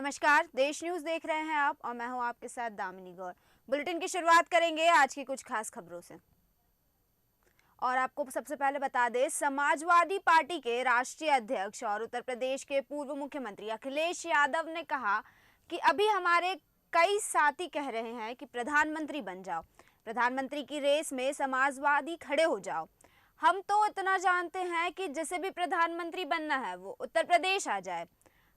नमस्कार, देश न्यूज देख रहे हैं आप और मैं हूं आपके साथ दामिनी गौर। बुलेटिन की शुरुआत करेंगे आज की कुछ खास खबरों से। और आपको सबसे पहले बता दें, समाजवादी पार्टी के राष्ट्रीय अध्यक्ष और उत्तर प्रदेश के पूर्व मुख्यमंत्री अखिलेश यादव ने कहा कि अभी हमारे कई साथी कह रहे हैं कि प्रधानमंत्री बन जाओ, प्रधानमंत्री की रेस में समाजवादी खड़े हो जाओ। हम तो इतना जानते हैं कि जिसे भी प्रधानमंत्री बनना है वो उत्तर प्रदेश आ जाए।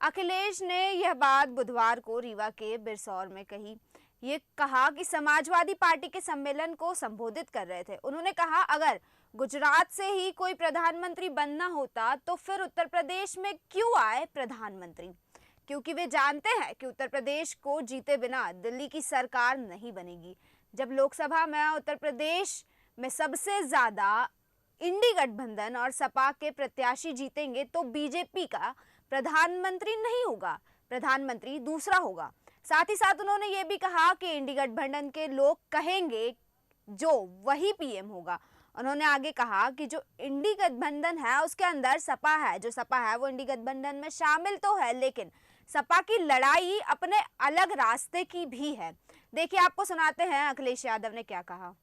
अखिलेश ने यह बात बुधवार को रीवा के बिरसौर में कही। ये कहा कि समाजवादी पार्टी के सम्मेलन को संबोधित कर रहे थे। उन्होंने कहा, अगर गुजरात से ही कोई प्रधानमंत्री बनना होता तो फिर उत्तर प्रदेश में क्यों आए प्रधानमंत्री, क्योंकि वे जानते हैं कि उत्तर प्रदेश को जीते बिना दिल्ली की सरकार नहीं बनेगी। जब लोकसभा में उत्तर प्रदेश में सबसे ज्यादा इंडी गठबंधन और सपा के प्रत्याशी जीतेंगे तो बीजेपी का प्रधानमंत्री नहीं होगा, प्रधानमंत्री दूसरा होगा। साथ ही साथ उन्होंने ये भी कहा कि इंडी गठबंधन के लोग कहेंगे जो वही पीएम होगा। उन्होंने आगे कहा कि जो इंडी गठबंधन है उसके अंदर सपा है, जो सपा है वो इंडी गठबंधन में शामिल तो है, लेकिन सपा की लड़ाई अपने अलग रास्ते की भी है। देखिए, आपको सुनाते हैं अखिलेश यादव ने क्या कहा।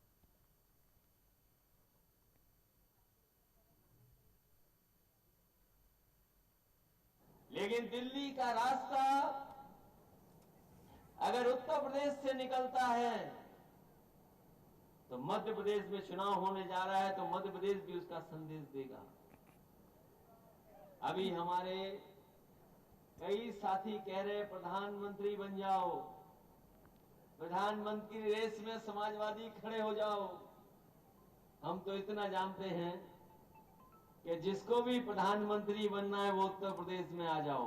लेकिन दिल्ली का रास्ता अगर उत्तर प्रदेश से निकलता है तो मध्य प्रदेश में चुनाव होने जा रहा है, तो मध्य प्रदेश भी उसका संदेश देगा। अभी हमारे कई साथी कह रहे हैं प्रधानमंत्री बन जाओ, प्रधानमंत्री रेस में समाजवादी खड़े हो जाओ। हम तो इतना जानते हैं कि जिसको भी प्रधानमंत्री बनना है वो उत्तर प्रदेश में आ जाओ।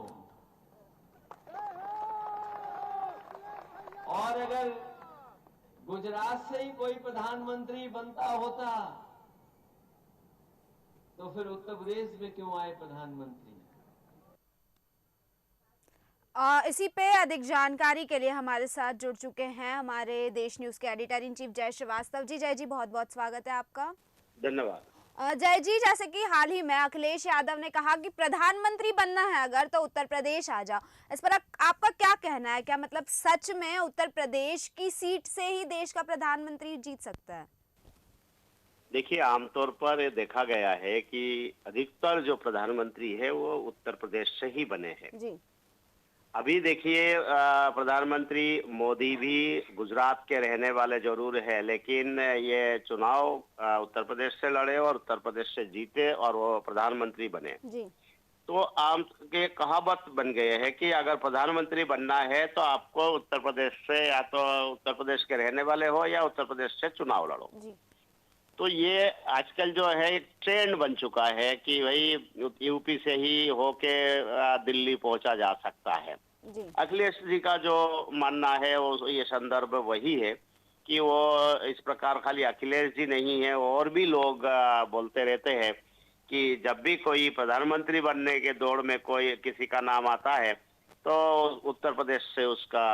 और अगर गुजरात से ही कोई प्रधानमंत्री बनता होता तो फिर उत्तर प्रदेश में क्यों आए प्रधानमंत्री। इसी पे अधिक जानकारी के लिए हमारे साथ जुड़ चुके हैं हमारे देश न्यूज के एडिटर इन चीफ जय श्रीवास्तव जी। जय जी, बहुत बहुत स्वागत है आपका। धन्यवाद। जय जी, जैसे कि हाल ही में अखिलेश यादव ने कहा कि प्रधानमंत्री बनना है अगर तो उत्तर प्रदेश आ जाओ, इस पर आपका क्या कहना है? क्या मतलब सच में उत्तर प्रदेश की सीट से ही देश का प्रधानमंत्री जीत सकता है? देखिए, आमतौर पर ये देखा गया है कि अधिकतर जो प्रधानमंत्री है वो उत्तर प्रदेश से ही बने हैं। जी। अभी देखिए, प्रधानमंत्री मोदी भी गुजरात के रहने वाले जरूर है, लेकिन ये चुनाव उत्तर प्रदेश से लड़े और उत्तर प्रदेश से जीते और वो प्रधानमंत्री बने। जी। तो आम के कहावत बन गए हैं कि अगर प्रधानमंत्री बनना है तो आपको उत्तर प्रदेश से, या तो उत्तर प्रदेश के रहने वाले हो या उत्तर प्रदेश से चुनाव लड़ो। जी। तो ये आजकल जो है एक ट्रेंड बन चुका है कि भाई यूपी से ही होके दिल्ली पहुंचा जा सकता है। जी। अखिलेश जी का जो मानना है वो ये संदर्भ वही है कि वो इस प्रकार खाली अखिलेश जी नहीं है, और भी लोग बोलते रहते हैं कि जब भी कोई प्रधानमंत्री बनने के दौड़ में कोई किसी का नाम आता है तो उत्तर प्रदेश से उसका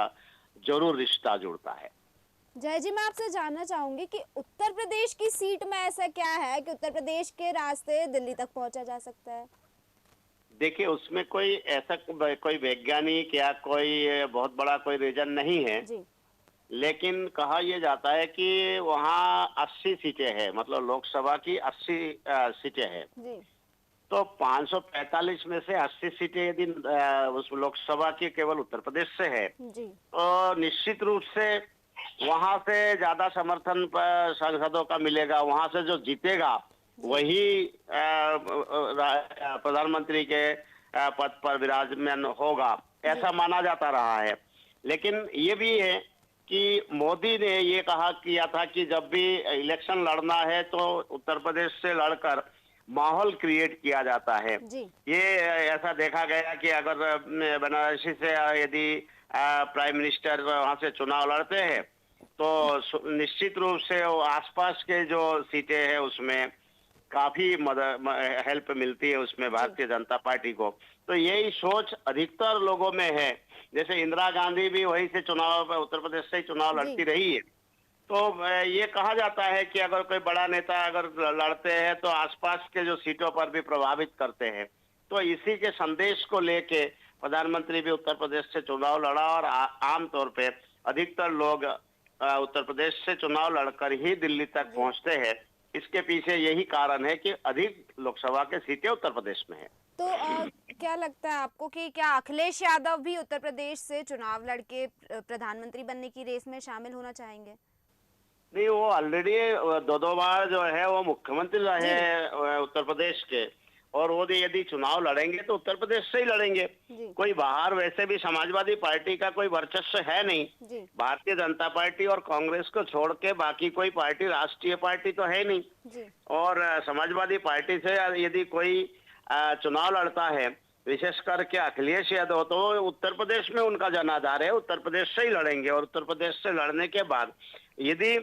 जरूर रिश्ता जुड़ता है। जय जी, मैं आपसे जानना चाहूंगी कि उत्तर प्रदेश की सीट में ऐसा क्या है कि उत्तर प्रदेश के रास्ते दिल्ली तक पहुंचा जा सकता है? देखिए, उसमें कोई ऐसा कोई वैज्ञानिक या कोई बहुत बड़ा कोई रीजन नहीं है। जी। लेकिन कहा यह जाता है कि वहाँ 80 सीटें हैं, मतलब लोकसभा की 80 सीटें हैं। जी। तो 545 में से 80 सीटें यदि उस लोकसभा की केवल उत्तर प्रदेश से है, जी। तो निश्चित रूप से वहां से ज्यादा समर्थन सांसदों का मिलेगा। वहां से जो जीतेगा वही प्रधानमंत्री के पद पर विराजमान होगा, ऐसा माना जाता रहा है। लेकिन ये भी है कि मोदी ने ये कहा किया था कि जब भी इलेक्शन लड़ना है तो उत्तर प्रदेश से लड़कर माहौल क्रिएट किया जाता है। जी। ये ऐसा देखा गया कि अगर बनारसी से यदि प्राइम मिनिस्टर वहां से चुनाव लड़ते हैं तो निश्चित रूप से वो आसपास के जो सीटें हैं उसमें काफी मदद हेल्प मिलती है उसमें भारतीय जनता पार्टी को। तो यही सोच अधिकतर लोगों में है। जैसे इंदिरा गांधी भी वहीं से चुनाव, उत्तर प्रदेश से ही चुनाव लड़ती रही है। तो ये कहा जाता है कि अगर कोई बड़ा नेता अगर लड़ते हैं तो आसपास के जो सीटों पर भी प्रभावित करते हैं। तो इसी के संदेश को लेके प्रधानमंत्री भी उत्तर प्रदेश से चुनाव लड़ा और आमतौर पे अधिकतर लोग उत्तर प्रदेश से चुनाव लड़कर ही दिल्ली तक पहुंचते हैं। इसके पीछे यही कारण है कि अधिक लोकसभा के सीटें उत्तर प्रदेश में है। तो क्या लगता है आपको कि क्या अखिलेश यादव भी उत्तर प्रदेश से चुनाव लड़के प्रधानमंत्री बनने की रेस में शामिल होना चाहेंगे? नहीं, वो ऑलरेडी दो बार जो है वो मुख्यमंत्री रहे उत्तर प्रदेश के, और वो यदि चुनाव लड़ेंगे तो उत्तर प्रदेश से ही लड़ेंगे। कोई बाहर वैसे भी समाजवादी पार्टी का कोई वर्चस्व है नहीं। भारतीय जनता पार्टी और कांग्रेस को छोड़ के बाकी कोई पार्टी राष्ट्रीय पार्टी तो है नहीं। और समाजवादी पार्टी से यदि कोई चुनाव लड़ता है, विशेष करके अखिलेश यादव, तो उत्तर प्रदेश में उनका जनाधार है, उत्तर प्रदेश से ही लड़ेंगे। और उत्तर प्रदेश से लड़ने के बाद यदि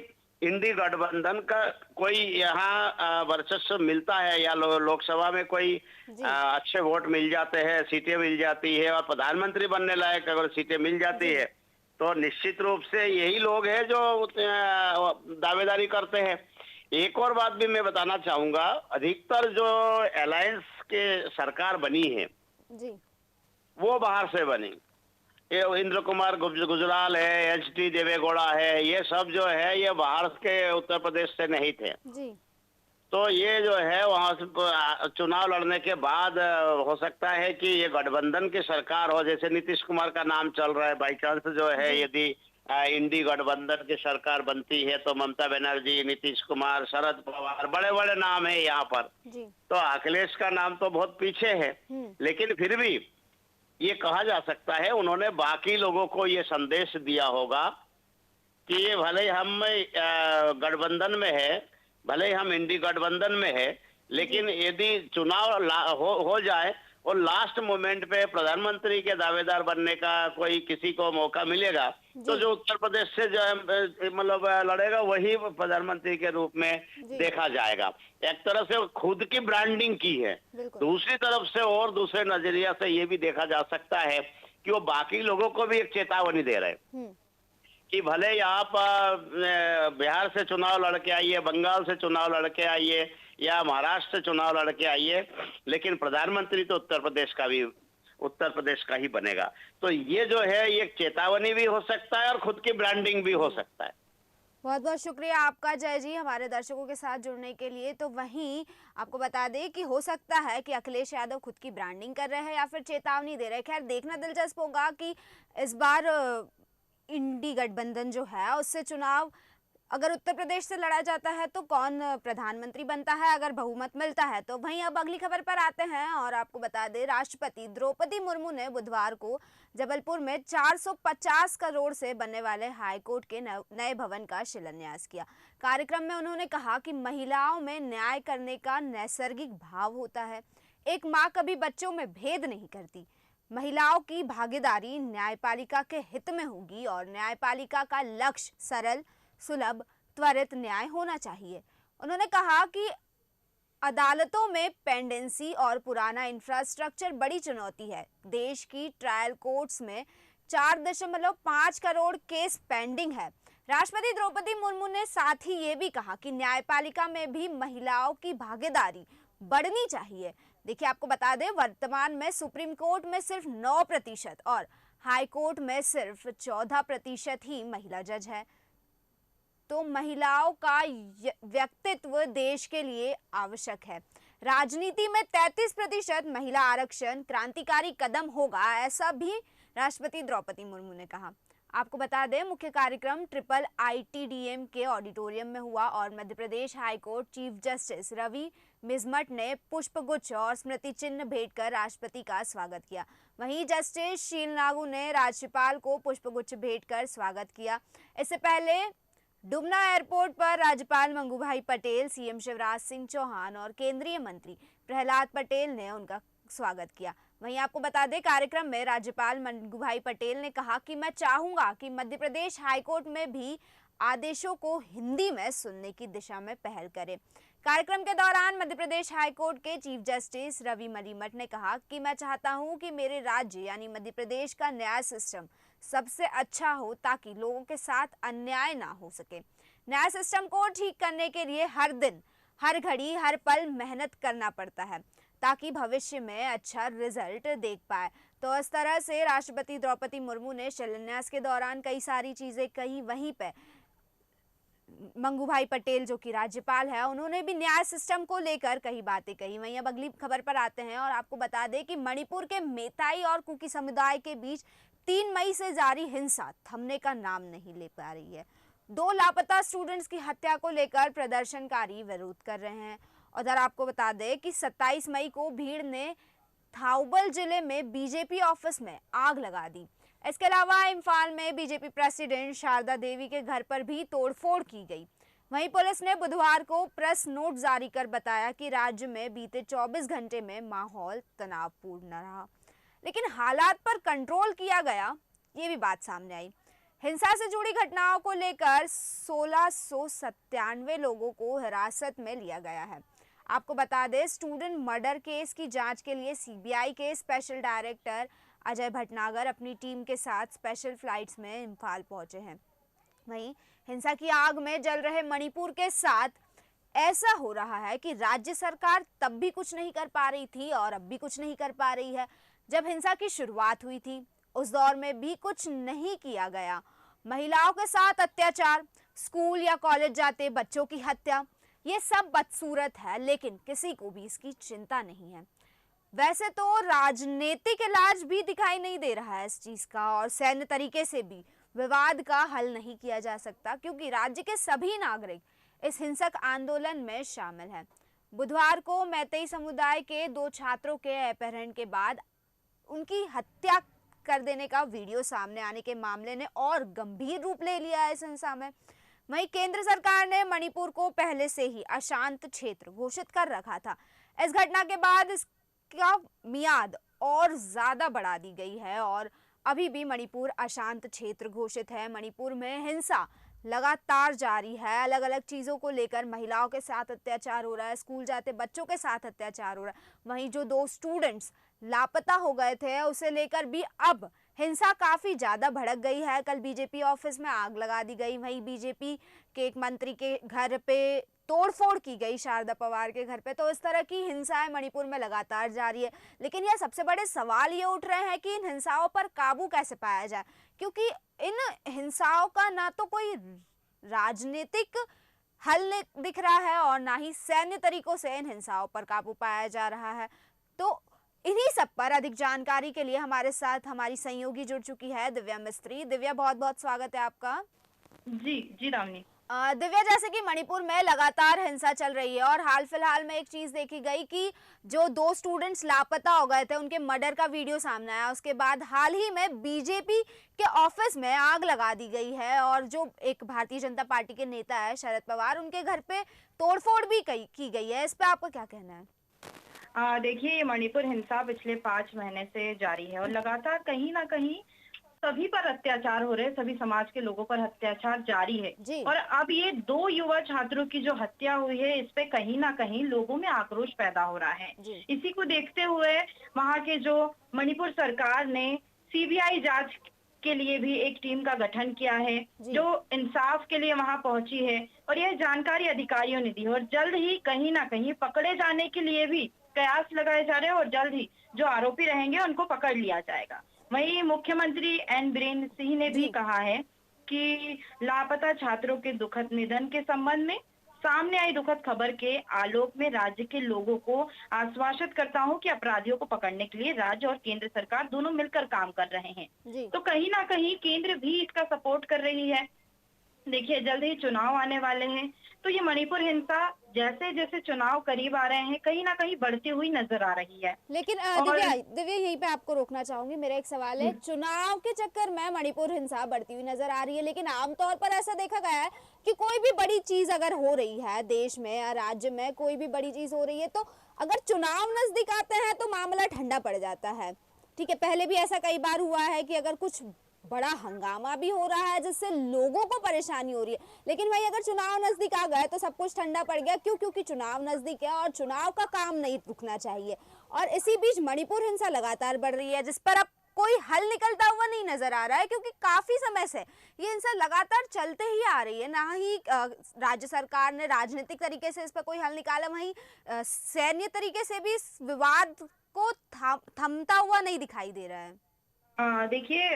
इंडी गठबंधन का कोई यहाँ वर्चस्व मिलता है या लोकसभा में कोई अच्छे वोट मिल जाते हैं, सीटें मिल जाती है और प्रधानमंत्री बनने लायक अगर सीटें मिल जाती है, तो निश्चित रूप से यही लोग हैं जो दावेदारी करते हैं। एक और बात भी मैं बताना चाहूंगा, अधिकतर जो अलायंस के सरकार बनी है वो बाहर से बनी। ये इंद्र कुमार गुजराल है, एच.डी. देवेगौड़ा है, ये सब जो है ये बाहर के उत्तर प्रदेश से नहीं थे। तो ये जो है वहां से चुनाव लड़ने के बाद हो सकता है कि ये गठबंधन की सरकार हो, जैसे नीतीश कुमार का नाम चल रहा है। बाई चांस जो है यदि इंडी गठबंधन की सरकार बनती है तो ममता बनर्जी, नीतीश कुमार, शरद पवार, बड़े बड़े नाम है यहाँ पर। तो अखिलेश का नाम तो बहुत पीछे है, लेकिन फिर भी ये कहा जा सकता है उन्होंने बाकी लोगों को ये संदेश दिया होगा कि ये भले हम गठबंधन में है, भले हम इंडी गठबंधन में है, लेकिन यदि चुनाव हो जाए और लास्ट मोमेंट पे प्रधानमंत्री के दावेदार बनने का कोई किसी को मौका मिलेगा, तो जो उत्तर प्रदेश से जो मतलब लड़ेगा वही प्रधानमंत्री के रूप में देखा जाएगा। एक तरह से खुद की ब्रांडिंग की है, दूसरी तरफ से और दूसरे नजरिया से ये भी देखा जा सकता है कि वो बाकी लोगों को भी एक चेतावनी दे रहे हैं कि भले आप बिहार से चुनाव लड़के आइए, बंगाल से चुनाव लड़के आइए या महाराष्ट्र से चुनाव लड़के आइए, लेकिन प्रधानमंत्री तो उत्तर प्रदेश का ही बनेगा। तो ये जो है ये चेतावनी भी हो सकता है और खुद की ब्रांडिंग भी हो सकता है। बहुत बहुत शुक्रिया आपका जय जी हमारे दर्शकों के साथ जुड़ने के लिए। तो वहीं आपको बता दें कि हो सकता है कि अखिलेश यादव खुद की ब्रांडिंग कर रहे हैं या फिर चेतावनी दे रहे हैं। खैर देखना दिलचस्प होगा कि इस बार इंडी गठबंधन जो है उससे चुनाव अगर उत्तर प्रदेश से लड़ा जाता है तो कौन प्रधानमंत्री बनता है, अगर बहुमत मिलता है तो। वहीं अब अगली खबर पर आते हैं और आपको बता दें राष्ट्रपति द्रौपदी मुर्मू ने बुधवार को जबलपुर में 450 करोड़ से बनने वाले हाईकोर्ट के नए भवन का शिलान्यास किया। कार्यक्रम में उन्होंने कहा कि महिलाओं में न्याय करने का नैसर्गिक भाव होता है। एक माँ कभी बच्चों में भेद नहीं करती। महिलाओं की भागीदारी न्यायपालिका के हित में होगी और न्यायपालिका का लक्ष्य सरल, सुलभ, त्वरित न्याय होना चाहिए। उन्होंने कहा कि अदालतों में पेंडेंसी और पुराना इंफ्रास्ट्रक्चर बड़ी चुनौती है। देश की ट्रायल कोर्ट्स में 4.5 करोड़ केस पेंडिंग है। राष्ट्रपति द्रौपदी मुर्मू ने साथ ही ये भी कहा कि न्यायपालिका में भी महिलाओं की भागीदारी बढ़नी चाहिए। देखिए आपको बता दें वर्तमान में सुप्रीम कोर्ट में सिर्फ 9% और हाई कोर्ट में सिर्फ 14% ही महिला जज है। तो महिलाओं का व्यक्तित्व देश के लिए आवश्यक है। राजनीति में 33% महिला आरक्षण क्रांतिकारी कदम होगा, ऐसा भी राष्ट्रपति द्रौपदी मुर्मू ने कहा। आपको बता दें मुख्य कार्यक्रम ट्रिपल ITDM के ऑडिटोरियम में हुआ और Madhya Pradesh high court chief justice Ravi मिजमट ने पुष्पगुच्छ और स्मृति चिन्ह भेंट कर राष्ट्रपति का स्वागत किया। वहीं जस्टिस शील नागू ने राज्यपाल को पुष्पगुच्छ भेंट कर स्वागत किया। इससे पहले डुमना एयरपोर्ट पर राज्यपाल मंगूभाई पटेल, सीएम शिवराज सिंह चौहान और केंद्रीय मंत्री प्रहलाद पटेल ने उनका स्वागत किया। वहीं आपको बता दें कार्यक्रम में राज्यपाल मंगूभाई पटेल ने कहा कि मैं चाहूंगा कि मध्य प्रदेश हाईकोर्ट में भी आदेशों को हिंदी में सुनने की दिशा में पहल करें। कार्यक्रम के दौरान मध्य प्रदेश हाईकोर्ट के चीफ जस्टिस रवि मलिमठ ने कहा कि मैं चाहता हूं कि मेरे राज्य यानी मध्य प्रदेश का न्याय सिस्टम सबसे अच्छा हो ताकि लोगों के साथ अन्याय ना हो सके। न्याय सिस्टम को ठीक करने के लिए हर दिन, हर घड़ी, हर पल मेहनत करना पड़ता है। ताकि भविष्य में अच्छा रिजल्ट देख पाए। तो इस तरह से राष्ट्रपति द्रौपदी मुर्मू ने शिलान्यास के दौरान कई सारी चीज़ें कही। वहीं पे मंगू भाई पटेल जो कि राज्यपाल है, उन्होंने भी न्याय सिस्टम को लेकर कई बातें कही। वहीं अब अगली खबर पर आते हैं और आपको बता दें कि मणिपुर के मेताई और कुकी समुदाय के बीच 3 मई से जारी हिंसा थमने का नाम नहीं ले पा रही है। 2 लापता स्टूडेंट्स की हत्या को लेकर प्रदर्शनकारी विरोध कर रहे हैं। उधर आपको बता दें कि 27 मई को भीड़ ने थाउबल जिले में बीजेपी ऑफिस में आग लगा दी। इसके अलावा इम्फाल में बीजेपी प्रेसिडेंट शारदा देवी के घर पर भी तोड़फोड़ की गई। वहीं पुलिस ने बुधवार को प्रेस नोट जारी कर बताया कि राज्य में बीते 24 घंटे में माहौल तनावपूर्ण रहा, लेकिन हालात पर कंट्रोल किया गया, ये भी बात सामने आई। हिंसा से जुड़ी घटनाओं को लेकर 1697 लोगों को हिरासत में लिया गया है। आपको बता दें, स्टूडेंट मर्डर केस की जांच के लिए सीबीआई के स्पेशल डायरेक्टर अजय भटनागर अपनी टीम के साथ स्पेशल फ्लाइट्स में इम्फाल पहुंचे हैं। वहीं हिंसा की आग में जल रहे मणिपुर के साथ ऐसा हो रहा है कि राज्य सरकार तब भी कुछ नहीं कर पा रही थी और अब भी कुछ नहीं कर पा रही है। जब हिंसा की शुरुआत हुई थी उस दौर में भी कुछ नहीं किया गया। महिलाओं के साथ अत्याचार, स्कूल या कॉलेज जाते बच्चों की हत्या, ये सब बदसूरत है, लेकिन किसी को भी इसकी चिंता नहीं है। वैसे तो राजनीतिक इलाज भी दिखाई नहीं दे रहा है इस चीज का, और सैन्य तरीके से भी विवाद का हल नहीं किया जा सकता, क्योंकि राज्य के सभी नागरिक इस हिंसक आंदोलन में शामिल हैं। बुधवार को मैतेई समुदाय के 2 छात्रों के अपहरण के बाद उनकी हत्या कर देने का वीडियो सामने आने के मामले ने और गंभीर रूप ले लिया है इस हिंसा में। वहीं केंद्र सरकार ने मणिपुर को पहले से ही अशांत क्षेत्र घोषित कर रखा था। इस घटना के बाद इसका मियाद और ज्यादा बढ़ा दी गई है और अभी भी मणिपुर अशांत क्षेत्र घोषित है। मणिपुर में हिंसा लगातार जारी है। अलग अलग चीज़ों को लेकर महिलाओं के साथ अत्याचार हो रहा है, स्कूल जाते बच्चों के साथ अत्याचार हो रहा है। वहीं जो 2 स्टूडेंट्स लापता हो गए थे उसे लेकर भी अब हिंसा काफ़ी ज़्यादा भड़क गई है। कल बीजेपी ऑफिस में आग लगा दी गई। वहीं बीजेपी के एक मंत्री के घर पे तोड़फोड़ की गई, शारदा पवार के घर पे। तो इस तरह की हिंसाएं मणिपुर में लगातार जारी है। लेकिन यह सबसे बड़े सवाल ये उठ रहे हैं कि इन हिंसाओं पर काबू कैसे पाया जाए, क्योंकि इन हिंसाओं का ना तो कोई राजनीतिक हल दिख रहा है और ना ही सैन्य तरीकों से इन हिंसाओं पर काबू पाया जा रहा है। तो इन्हीं सब पर अधिक जानकारी के लिए हमारे साथ हमारी सहयोगी जुड़ चुकी है दिव्या मिस्त्री। दिव्या, बहुत बहुत स्वागत है आपका। जी दामिनी। दिव्या, जैसे कि मणिपुर में लगातार हिंसा चल रही है और हाल फिलहाल में एक चीज देखी गई कि जो 2 स्टूडेंट्स लापता हो गए थे उनके मर्डर का वीडियो सामने आया। उसके बाद हाल ही में बीजेपी के ऑफिस में आग लगा दी गई है और जो एक भारतीय जनता पार्टी के नेता है शरद पवार, उनके घर पे तोड़फोड़ भी की गई है। इस पे आपका क्या कहना है? देखिए, ये मणिपुर हिंसा पिछले 5 महीने से जारी है और लगातार कहीं ना कहीं सभी पर अत्याचार हो रहे हैं, सभी समाज के लोगों पर अत्याचार जारी है। और अब ये 2 युवा छात्रों की जो हत्या हुई है, इस पे कहीं ना कहीं लोगों में आक्रोश पैदा हो रहा है। इसी को देखते हुए वहाँ के जो मणिपुर सरकार ने सीबीआई जांच के लिए भी एक टीम का गठन किया है, जो इंसाफ के लिए वहां पहुंची है और यह जानकारी अधिकारियों ने दी और जल्द ही कहीं ना कहीं पकड़े जाने के लिए भी कयास लगाए जा रहे हैं और जल्द ही जो आरोपी रहेंगे उनको पकड़ लिया जाएगा। वहीं मुख्यमंत्री एन बीरेन सिंह ने भी कहा है कि लापता छात्रों के दुखद निधन के संबंध में सामने आई दुखद खबर के आलोक में राज्य के लोगों को आश्वासित करता हूं कि अपराधियों को पकड़ने के लिए राज्य और केंद्र सरकार दोनों मिलकर काम कर रहे हैं। तो कहीं ना कहीं केंद्र भी इसका सपोर्ट कर रही है। देखिए, जल्द ही चुनाव आने वाले हैं, तो ये मणिपुर हिंसा जैसे जैसे चुनाव करीब आ रहे हैं कहीं ना कहीं बढ़ती हुई नजर आ रही है। लेकिन दिव्या यहीं पे आपको रोकना चाहूंगी। मेरा एक सवाल है, चुनाव के चक्कर में मणिपुर हिंसा बढ़ती हुई नजर आ रही है, लेकिन आमतौर पर ऐसा देखा गया है कि कोई भी बड़ी चीज अगर हो रही है देश में या राज्य में, कोई भी बड़ी चीज हो रही है, तो अगर चुनाव नजदीक आते हैं तो मामला ठंडा पड़ जाता है। ठीक है, पहले भी ऐसा कई बार हुआ है कि अगर कुछ बड़ा हंगामा भी हो रहा है जिससे लोगों को परेशानी हो रही है, लेकिन भाई अगर चुनाव नजदीक आ गए तो सब कुछ ठंडा पड़ गया। क्यों? क्योंकि चुनाव नजदीक है और चुनाव का काम नहीं रुकना चाहिए। और इसी बीच मणिपुर हिंसा लगातार बढ़ रही है, जिस पर अब कोई हल निकलता हुआ नहीं नजर आ रहा है, क्योंकि काफी समय से ये हिंसा लगातार चलते ही आ रही है। ना ही राज्य सरकार ने राजनीतिक तरीके से इस पर कोई हल निकाला, वहीं सैन्य तरीके से भी इस विवाद को थमता हुआ नहीं दिखाई दे रहा है। देखिए,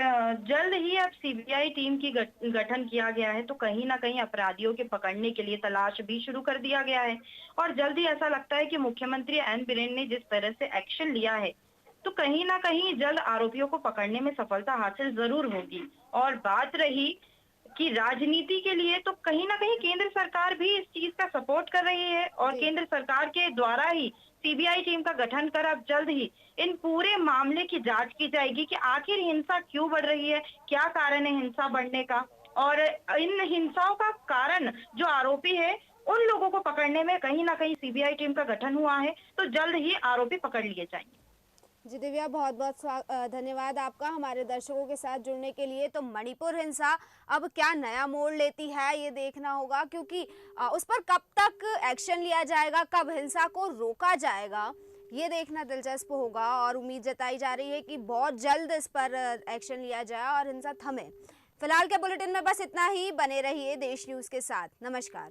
जल्द ही अब सीबीआई टीम की गठन किया गया है, तो कहीं ना कहीं अपराधियों के पकड़ने के लिए तलाश भी शुरू कर दिया गया है। और जल्द ही ऐसा लगता है कि मुख्यमंत्री एन बीरेन ने जिस तरह से एक्शन लिया है, तो कहीं ना कहीं जल्द आरोपियों को पकड़ने में सफलता हासिल जरूर होगी। और बात रही कि राजनीति के लिए, तो कहीं ना कहीं केंद्र सरकार भी इस चीज का सपोर्ट कर रही है और केंद्र सरकार के द्वारा ही सीबीआई टीम का गठन कर अब जल्द ही इन पूरे मामले की जांच की जाएगी कि आखिर हिंसा क्यों बढ़ रही है, क्या कारण है हिंसा बढ़ने का, और इन हिंसाओं का कारण जो आरोपी है उन लोगों को पकड़ने में कहीं ना कहीं सीबीआई टीम का गठन हुआ है, तो जल्द ही आरोपी पकड़ लिए जाएंगे। जी दिव्या, बहुत बहुत धन्यवाद आपका हमारे दर्शकों के साथ जुड़ने के लिए। तो मणिपुर हिंसा अब क्या नया मोड़ लेती है ये देखना होगा, क्योंकि उस पर कब तक एक्शन लिया जाएगा, कब हिंसा को रोका जाएगा, ये देखना दिलचस्प होगा। और उम्मीद जताई जा रही है कि बहुत जल्द इस पर एक्शन लिया जाए और हिंसा थमे। फिलहाल के बुलेटिन में बस इतना ही। बने रहिए देश न्यूज़ के साथ। नमस्कार।